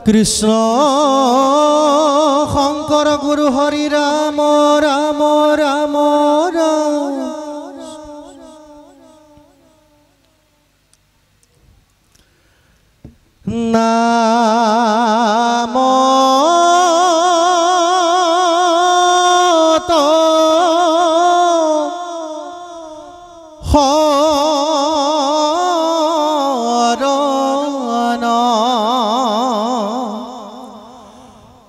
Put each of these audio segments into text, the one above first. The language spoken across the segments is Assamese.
কৃষ্ণ শংকৰ গুৰু হৰি ৰাম ৰাম ৰাম ৰাম নাম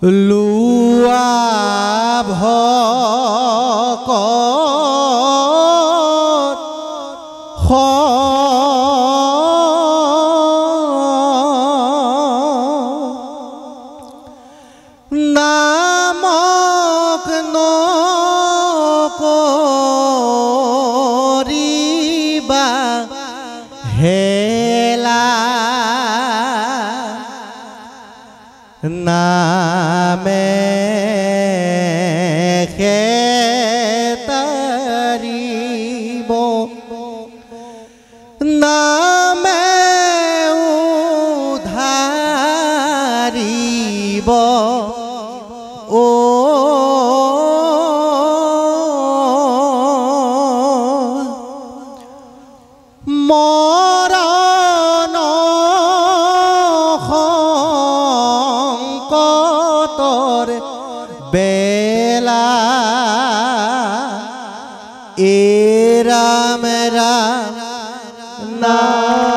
লুয়া ভকত নামক নকৰিবা হেলা নামে খেতাৰিব নামে উধাৰিব ও মৰণ সংকটৰ বেলা এ ৰাম ৰাম নাম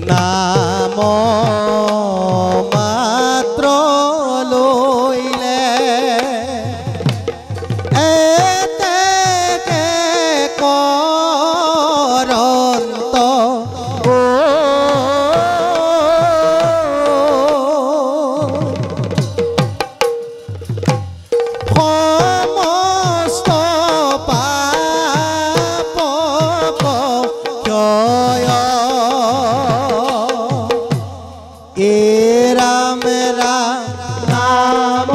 নাম মাত্ৰ লৈলে এতেকে কৰন্ত সমস্ত পাপক ক্ষয় এ ৰাম ৰাম নাম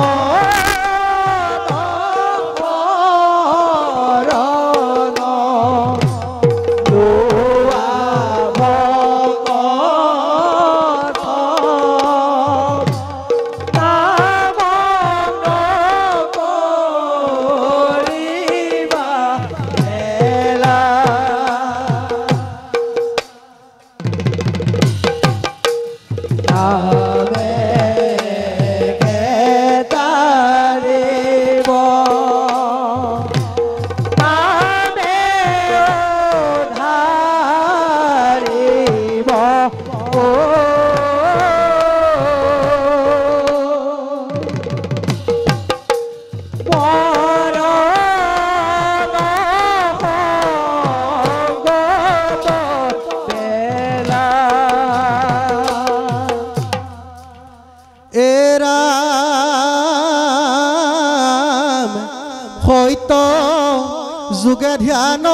যুগে ধ্যান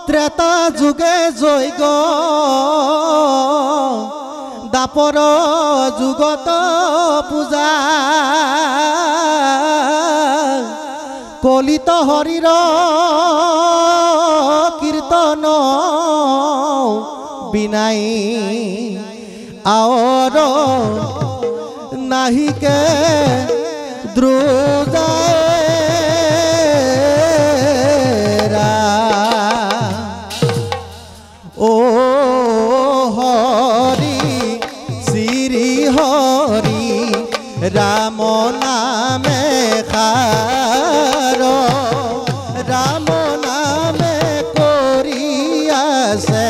ত্রেতা যুগে যজ্ঞ দাপর যুগত পূজা কলিত হরির কীর্তন বিনাই আওর নাহিকে দ্রুজায়রা ও হরি শ্রী হরি রাম নামে খার রাম নামে করিয়াছে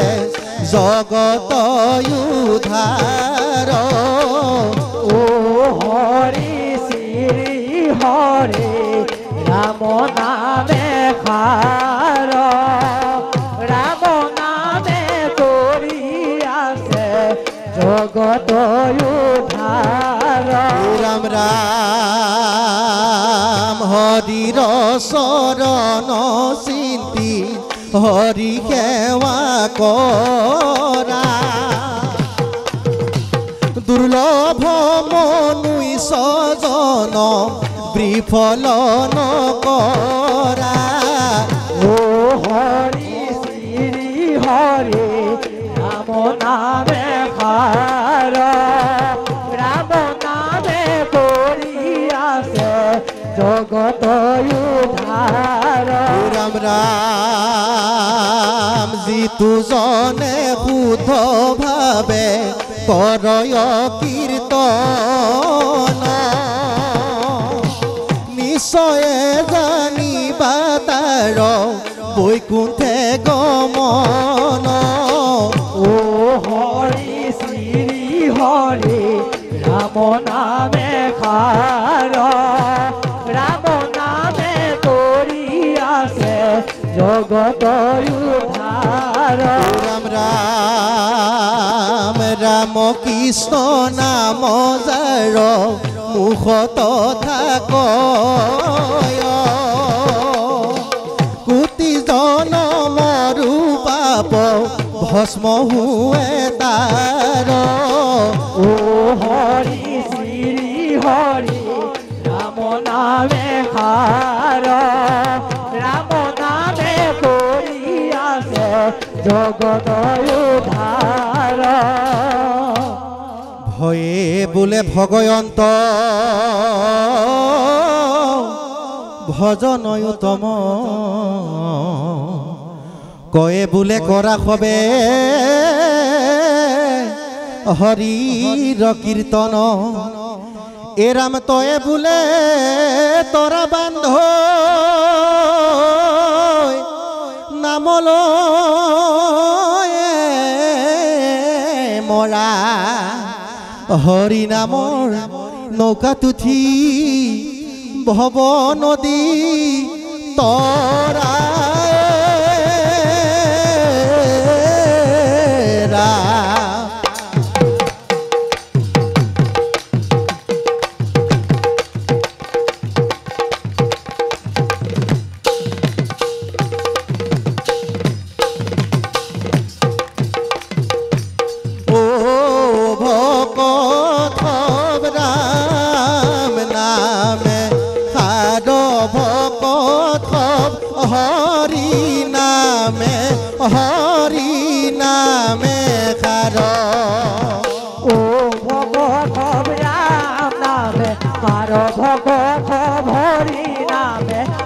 জগত উদ্ধার ও হরি শ্রী হরি রাম নামে খার রাম নামে করিয়াছে জগত উদ্ধার রাম রাম হরির শরণ চিন্তি হরি সেৱা কৰা দুৰ্লভ মনুই সজন বিফল নকৰা ও হৰি শ্ৰী হৰি ৰাম নামে খাৰ ৰাম নামে কৰিয়াছে জগত উদ্ধাৰ ৰাম ৰাম যিটো জনে শুদ্ধ ভাবে কৰয় কীৰ্তন নিশ্চয়ে জানিবা তাৰ বৈকুণ্ঠে গমন ও হৰি শ্ৰী হৰি ৰাম নামে খাৰ ৰাম নামে কৰিয়াছে জগত উদ্ধাৰ ৰাম ৰাম ৰাম কৃষ্ণ নাম যাৰ মুখত থাকয় কোটি জনমৰো পাপ ভস্ম হুৱে তাৰ ও হৰি শ্ৰী হৰি ৰাম নামে খাৰ ৰাম নামে কৰিয়াছে জগত উদ্ধাৰ ভয়ে বোলে ভগয়ন্ত ভজন উত্তম কয়ে বোলে কৰা হবে হৰিৰ কীৰ্তন এ ৰাম তয়ে বোলে তৰা বান্ধ নামলৈ মৰা হৰি নামৰ নৌকাত উঠি ভৱ নদী তৰা হৰি নামে খাৰ ও ভগত ৰাম নামে খাৰ ভগত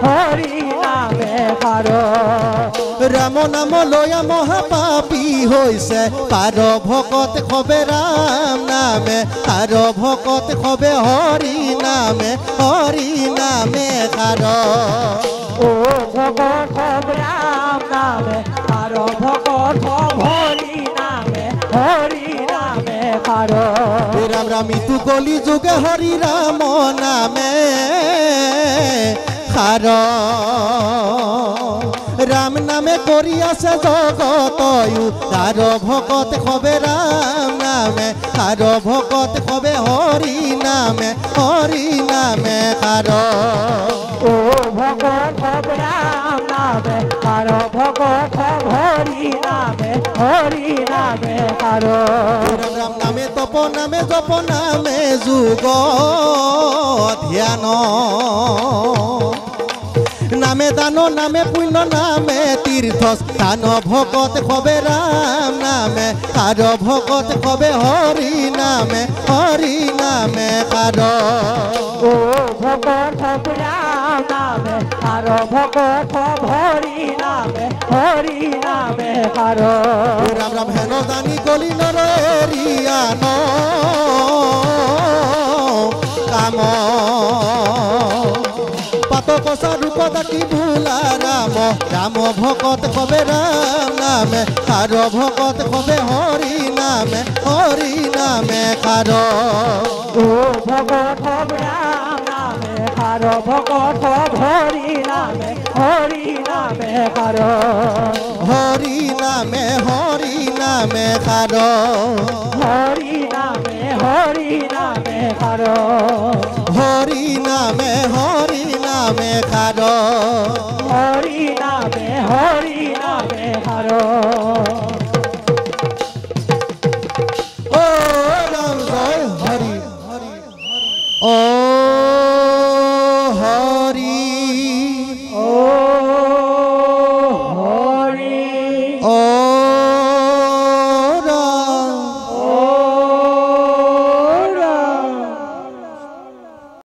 হৰি নামে খাৰ ৰাম নাম লয়া মহাপাপী হৈছে পাৰ ভকত খবে ৰাম নামে আর ভকত খবে হরি নামে খার ও ভগত রাম নামে খার ভগত হরি নামে খার রাম রাম ইতু কলি যুগে হরি রাম নামে খার রাম নামে করি আছে জগত তার ভকত হবে রাম নামে তার ভকত হবে হরি নামে কার ও ভগত রাম নামে কারো ভগত হরি নামে কারো রাম নামে তপ নামে জপ নামে যুগ ধ্যান নামে দান নামে পুণ্য নামে তীর্থ স্থান ভকত হবে রাম নামে কার ভকত হবে হরি নামে কার ও ভগত রাম নামে কারো ভগত হরি নামে কারো রাম রাম হেন দানি কলি নরিয়ান কাম পাত কষা রূপ দাকি ভুলা রাম রাম ভকত কবে রাম নামে কার ভকত কবে হরি নামে কার ও ভগত রাম নামে কারো ভগত হরি নামে কারো হরি নামে কার হরি নামে কারো হরি নামে কার হরি নামে কারো ও রাম জয় হরি ও হরি